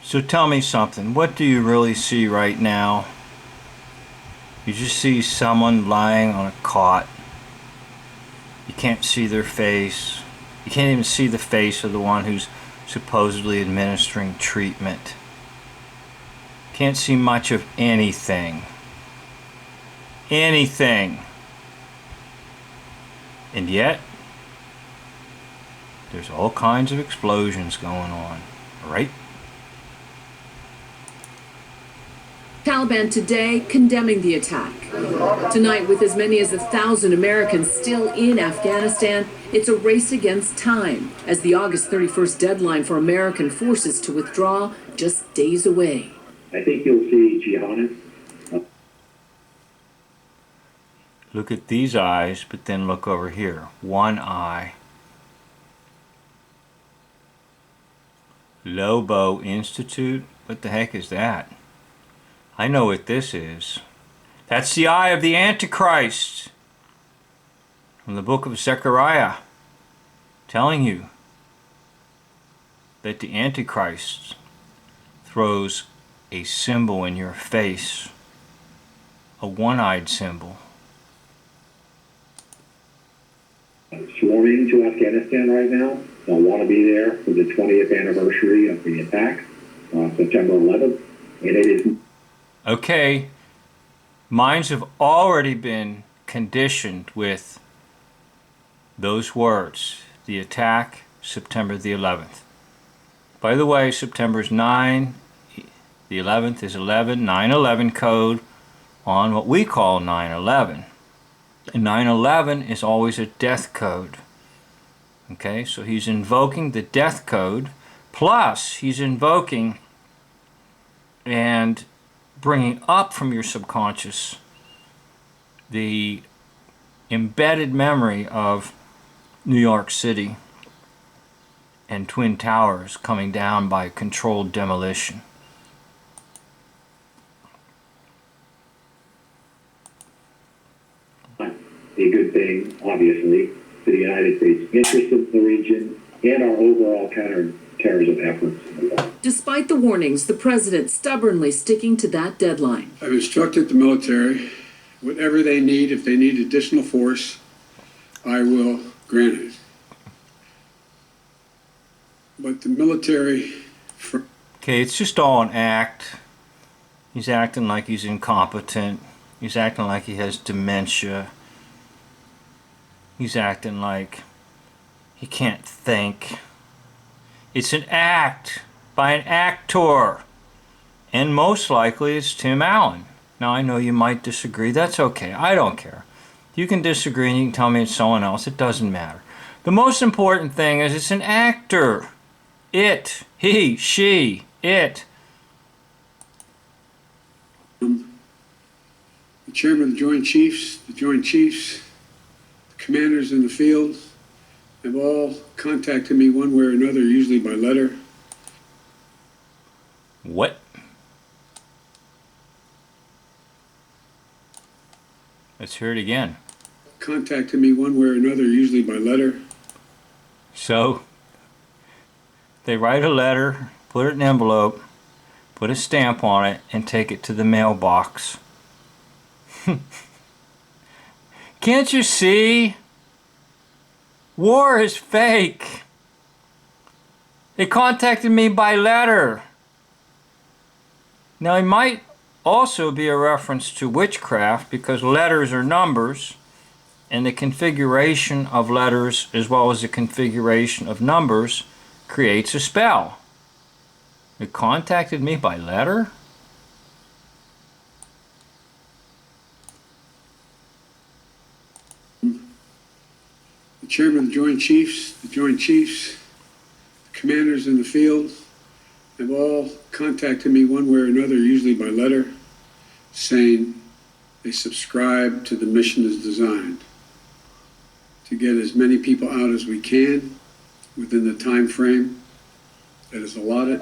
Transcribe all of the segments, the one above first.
So tell me something. What do you really see right now? You just see someone lying on a cot. You can't see their face. You can't even see the face of the one who's supposedly administering treatment. Can't see much of anything. Anything. And yet, there's all kinds of explosions going on, right? Taliban today condemning the attack. Tonight, with as many as 1,000 Americans still in Afghanistan, it's a race against time as the August 31st deadline for American forces to withdraw just days away. I think you'll see jihadists. Look at these eyes, but then look over here. One eye. Lobo Institute? What the heck is that? I know what this is. That's the eye of the Antichrist from the book of Zechariah, telling you that the Antichrist throws a symbol in your face, a one-eyed symbol. Swarming to Afghanistan right now. They'll want to be there for the 20th anniversary of the attack, September 11th, and it is. Okay, minds have already been conditioned with those words. The attack, September the 11th. By the way, September's 9, the 11th is 11, 9/11 code on what we call 9/11. And 9/11 is always a death code. Okay, so he's invoking the death code, plus he's invoking and bringing up from your subconscious the embedded memory of New York City and Twin Towers coming down by controlled demolition. A good thing, obviously, for the United States' interest in the region and our overall counterterrorism efforts. Despite the warnings, the president stubbornly sticking to that deadline. I've instructed the military, whatever they need, if they need additional force, I will grant it. But the military... Okay, it's just all an act. He's acting like he's incompetent. He's acting like he has dementia. He's acting like he can't think. It's an act by an actor. And most likely it's Tim Allen. Now I know you might disagree. That's okay. I don't care. You can disagree and you can tell me it's someone else. It doesn't matter. The most important thing is it's an actor. It, he, she, it. The chairman of the Joint Chiefs, commanders in the field have all contacted me one way or another, usually by letter. What? Let's hear it again. Contacted me one way or another, usually by letter. So, they write a letter, put it in an envelope, put a stamp on it, and take it to the mailbox. Can't you see? War is fake. They contacted me by letter. Now, it might also be a reference to witchcraft because letters are numbers, and the configuration of letters as well as the configuration of numbers creates a spell. They contacted me by letter? The chairman of the Joint Chiefs, commanders in the field have all contacted me one way or another, usually by letter, saying they subscribe to the mission as designed to get as many people out as we can within the time frame that is allotted.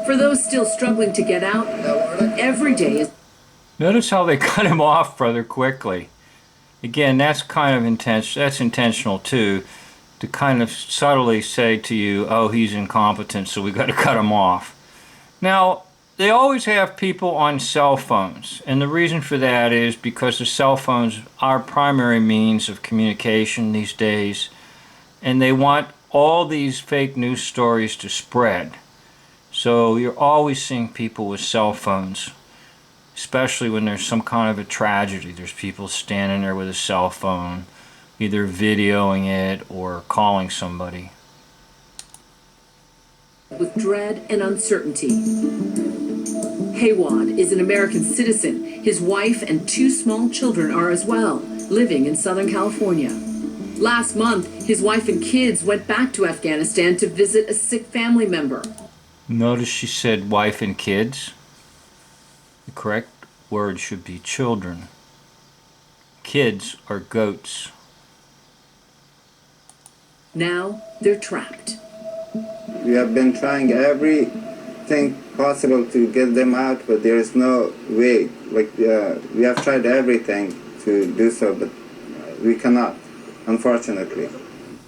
For those still struggling to get out, every day is... Notice how they cut him off rather quickly. Again, that's kind of that's intentional too, to kind of subtly say to you, oh, he's incompetent, so we got to cut him off. Now, they always have people on cell phones, and the reason for that is because the cell phones are primary means of communication these days, and they want all these fake news stories to spread. So you're always seeing people with cell phones, especially when there's some kind of a tragedy. There's people standing there with a cell phone, either videoing it or calling somebody. With dread and uncertainty. Haywad is an American citizen. His wife and 2 small children are as well, living in Southern California. Last month, his wife and kids went back to Afghanistan to visit a sick family member. Notice she said wife and kids. The correct word should be children. Kids are goats. Now they're trapped. We have been trying everything possible to get them out, but there is no way. We have tried everything to do so, but we cannot, unfortunately.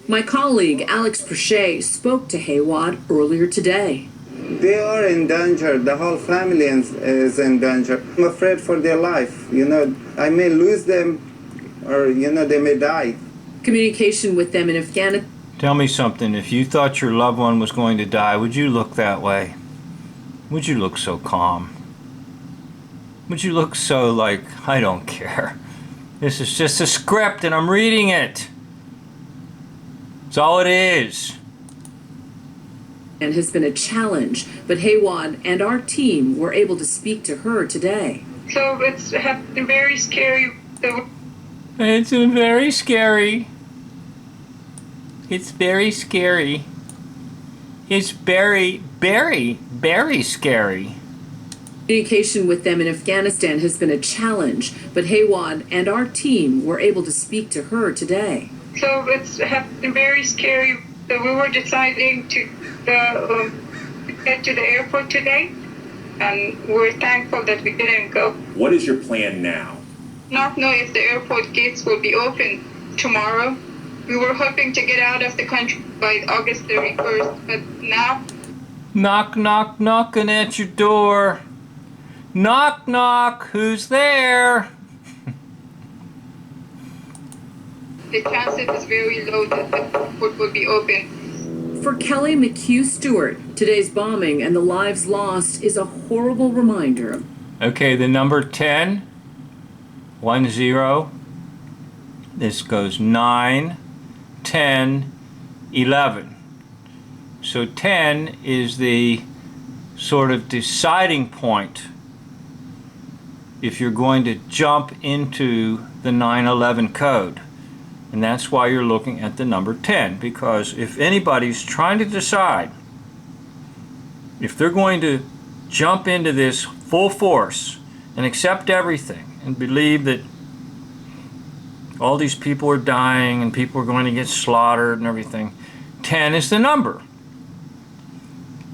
My colleague Alex Prochet spoke to Haywad earlier today. They are in danger. The whole family is in danger. I'm afraid for their life. I may lose them, or they may die. Communication with them in Afghanistan. Tell me something. If you thought your loved one was going to die, would you look that way? Would you look so calm? Would you look so like, I don't care. This is just a script and I'm reading it. That's all it is. And has been a challenge, but Haywad and our team were able to speak to her today. So it's been very scary. It's very scary. It's very scary. It's very scary. Communication with them in Afghanistan has been a challenge, but Haywad and our team were able to speak to her today. So it's been very scary. So we were deciding to get to the airport today, and we're thankful that we didn't go. What is your plan now? Not know if the airport gates will be open tomorrow. We were hoping to get out of the country by August 31st, but now... Knock, knock, knocking at your door. Knock, knock, who's there? The chances is very low that the airport will be open. For Kelly McHugh Stewart, today's bombing and the lives lost is a horrible reminder. Okay, the number 10, 10. This goes 9, 10, 11. So 10 is the sort of deciding point if you're going to jump into the 9/11 code. And that's why you're looking at the number 10, because if anybody's trying to decide if they're going to jump into this full force and accept everything and believe that all these people are dying and people are going to get slaughtered and everything, 10 is the number.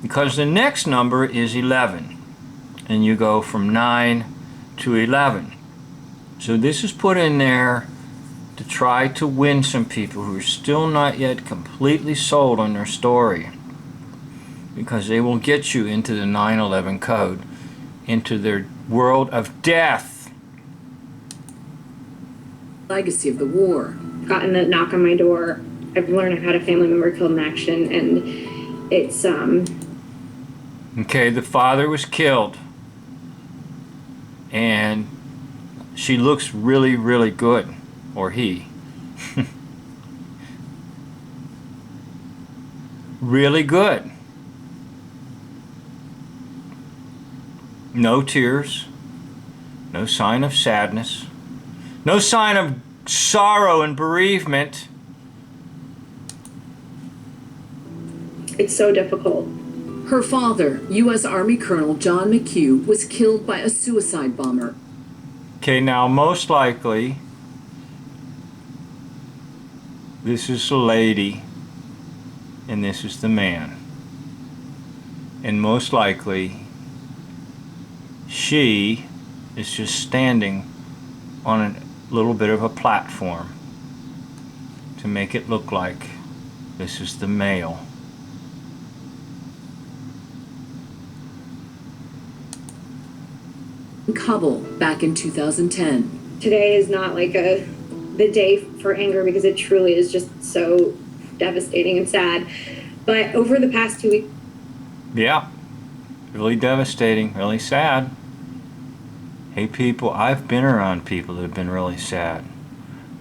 Because the next number is 11, and you go from 9 to 11. So this is put in there to try to win some people who are still not yet completely sold on their story, because they will get you into the 9/11 code, into their world of death. Legacy of the war. Gotten a knock on my door. I've learned I've had a family member killed in action, and it's Okay, the father was killed, and she looks really, really good, or he. Really good. No tears, no sign of sadness, no sign of sorrow and bereavement. it's so difficult. Her father, U.S. Army Colonel John McHugh, was killed by a suicide bomber. Okay, now most likely this is the lady and this is the man. And most likely she is just standing on a little bit of a platform to make it look like this is the male. Kabul back in 2010. Today is not like the day for anger because it truly is just so devastating and sad. But over the past 2 weeks, Yeah, really devastating, really sad. Hey people, I've been around people that have been really sad.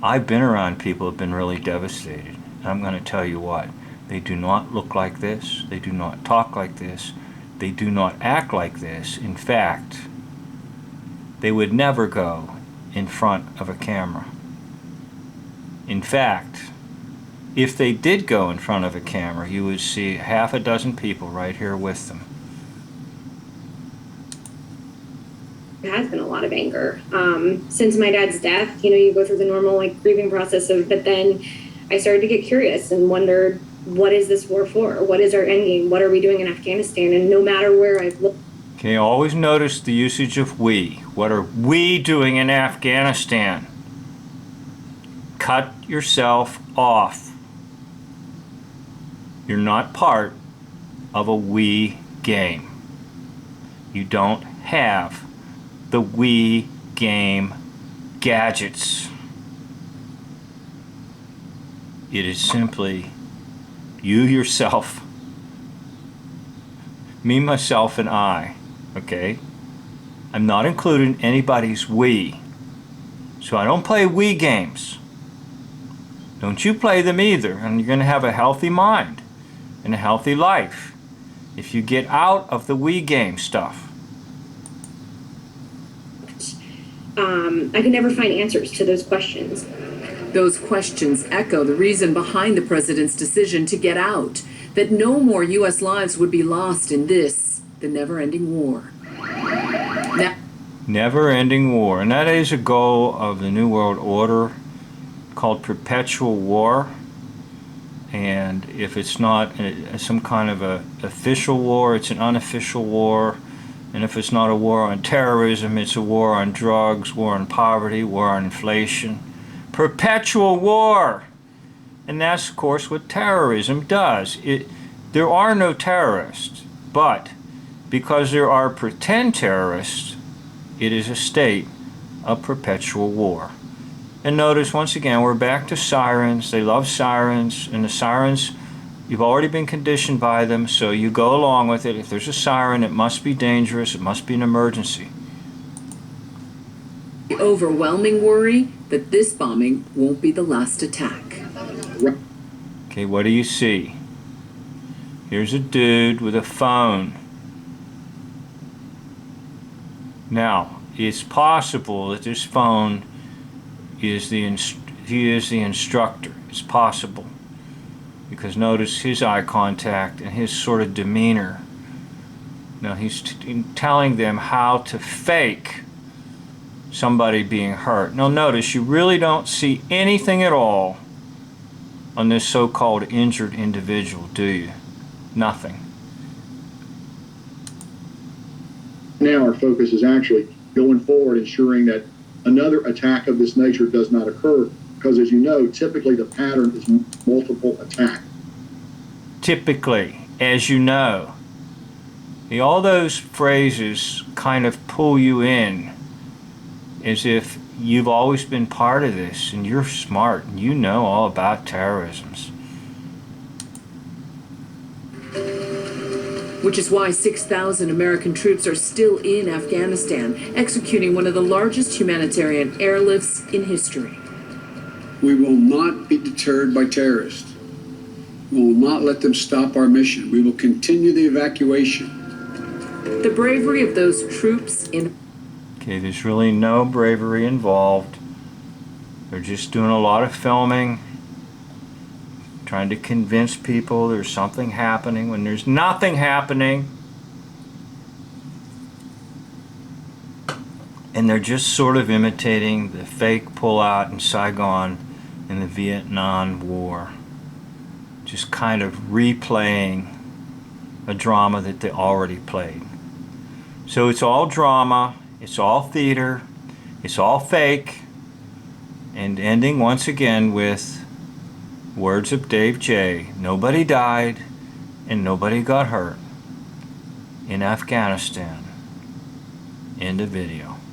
I've been around people who have been really devastated. And I'm going to tell you what, they do not look like this. They do not talk like this. They do not act like this. In fact, they would never go in front of a camera. In fact, if they did go in front of a camera, you would see half a dozen people right here with them. there has been a lot of anger. Since my dad's death, you go through the normal grieving process but then I started to get curious and wondered, what is this war for? What is our end game? What are we doing in Afghanistan? And no matter where I've looked. Okay, always notice the usage of we. What are we doing in Afghanistan? Cut yourself off. You're not part of a we game. You don't have the we game gadgets. It is simply you, yourself, me, myself, and I. Okay? I'm not including anybody's we. So I don't play we games. Don't you play them either, and you're going to have a healthy mind and a healthy life if you get out of the we game stuff. I could never find answers to those questions. Those questions echo the reason behind the president's decision to get out, that no more U.S. lives would be lost in this, the never-ending war. Never-ending war, and that is a goal of the New World Order called perpetual war. And if it's not some kind of a official war, it's an unofficial war. And if it's not a war on terrorism, it's a war on drugs, war on poverty, war on inflation. Perpetual war! And that's, of course, what terrorism does. There are no terrorists, but because there are pretend terrorists, it is a state of perpetual war. And notice, once again, we're back to sirens. They love sirens, and the sirens, you've already been conditioned by them, so you go along with it. If there's a siren, it must be dangerous, it must be an emergency. The overwhelming worry that this bombing won't be the last attack. Okay, what do you see? Here's a dude with a phone. Now, it's possible that this phone is he is the instructor. It's possible. Because notice his eye contact and his sort of demeanor. Now he's telling them how to fake somebody being hurt. Now notice, you really don't see anything at all on this so-called injured individual, do you? Nothing. Now our focus is actually going forward, ensuring that another attack of this nature does not occur, because as you know, typically the pattern is multiple attacks. Typically, as you know. All those phrases kind of pull you in as if you've always been part of this and you're smart and you know all about terrorisms. Which is why 6,000 American troops are still in Afghanistan, executing one of the largest humanitarian airlifts in history. We will not be deterred by terrorists. We will not let them stop our mission. We will continue the evacuation. The bravery of those troops in... Okay, there's really no bravery involved. They're just doing a lot of filming, trying to convince people there's something happening when there's nothing happening. And they're just sort of imitating the fake pullout in Saigon in the Vietnam War. Just kind of replaying a drama that they already played. So it's all drama, it's all theater, it's all fake, and ending once again with words of Dave J. Nobody died and nobody got hurt in Afghanistan End of video.